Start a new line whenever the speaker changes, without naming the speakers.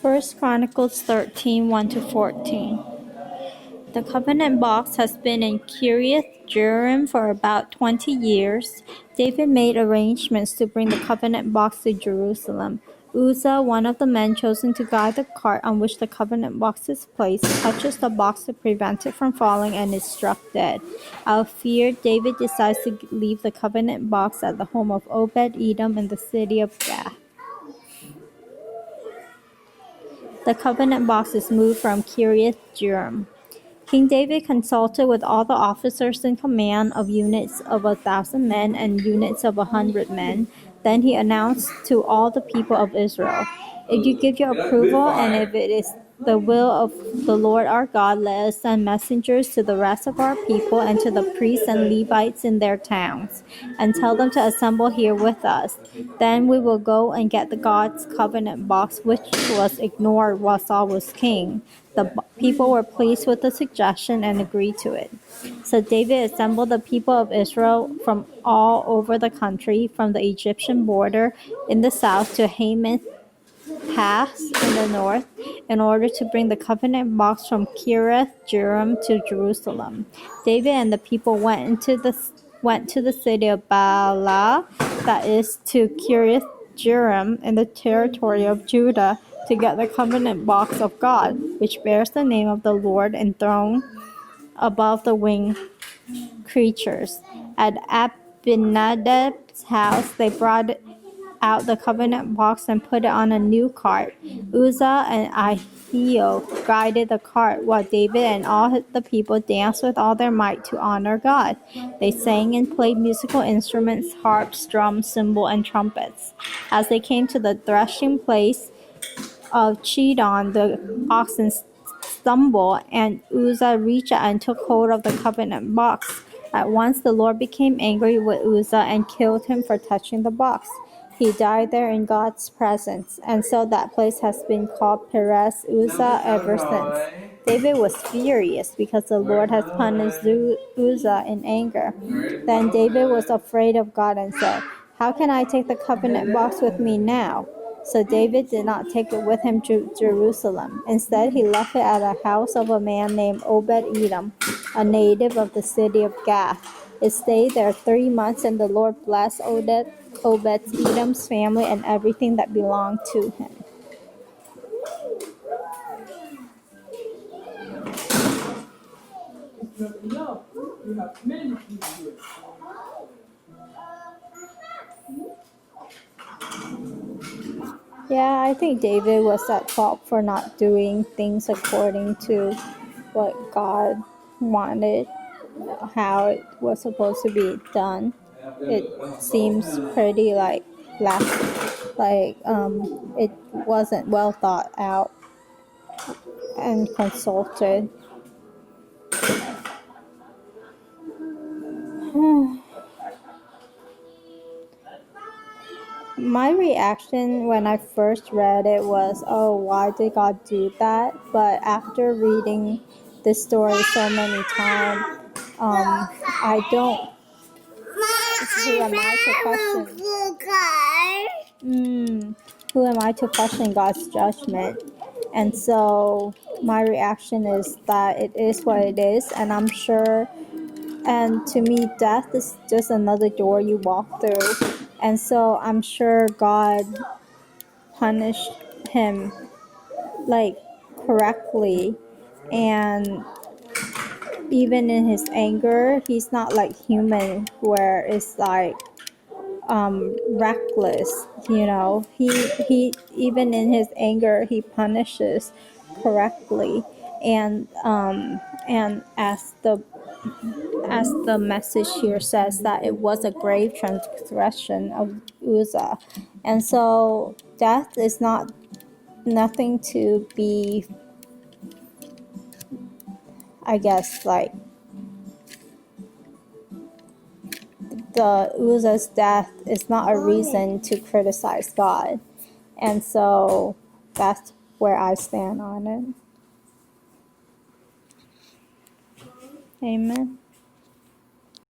First Chronicles 13, 1-14. The covenant box has been in Kiriath-Jearim for about 20 years. David made arrangements to bring the covenant box to Jerusalem. Uzzah, one of the men chosen to guide the cart on which the covenant box is placed, touches the box to prevent it from falling and is struck dead. Out of fear, David decides to leave the covenant box at the home of Obed-Edom in the city of Gath. The covenant box is moved from Kiriath-Jearim. King David consulted with all the officers in command of units of 1,000 men and units of 100 men. Then he announced to all the people of Israel, "If you give your approval, and if it is the will of the Lord our God, let us send messengers to the rest of our people and to the priests and Levites in their towns, and tell them to assemble here with us. Then we will go and get the God's covenant box, which was ignored while Saul was king." The people were pleased with the suggestion and agreed to it. So David assembled the people of Israel from all over the country, from the Egyptian border in the south to Hamath Pass in the north, in order to bring the covenant box from Kiriath-Jearim to Jerusalem. David and the people went to the city of Baalah, that is, to Kiriath-Jearim in the territory of Judah, to get the covenant box of God, which bears the name of the Lord enthroned above the winged creatures. At Abinadab's house, they brought out the covenant box and put it on a new cart. Uzzah and Ahio guided the cart, while David and all the people danced with all their might to honor God. They sang and played musical instruments, harps, drums, cymbals, and trumpets. As they came to the threshing place of Chidon, the oxen stumbled, and Uzzah reached out and took hold of the covenant box. At once the Lord became angry with Uzzah and killed him for touching the box. He died there in God's presence, and so that place has been called Perez Uzzah ever since. David was furious because the Lord has punished Uzzah in anger. Then David was afraid of God and said, "How can I take the covenant box with me now?" So David did not take it with him to Jerusalem. Instead, he left it at the house of a man named Obed-Edom, a native of the city of Gath. It stayed there 3 months, and the Lord blessed Obed-Edom's family and everything that belonged to him. Yeah, I think David was at fault for not doing things according to what God wanted, how it was supposed to be done. It seems pretty it wasn't well thought out and consulted. My reaction when I first read it was, oh, why did God do that? But after reading this story so many times, I don't. Who am I to question God's judgment? And so my reaction is that it is what it is, and I'm sure. And to me, death is just another door you walk through. And so I'm sure God punished him correctly. And even in his anger, he's not like human where it's reckless, He even in his anger, he punishes correctly. And as the message here says, that it was a grave transgression of Uzzah. And so death is nothing to be, I guess, the Uzzah's death is not a reason to criticize God. And so that's where I stand on it. Amen.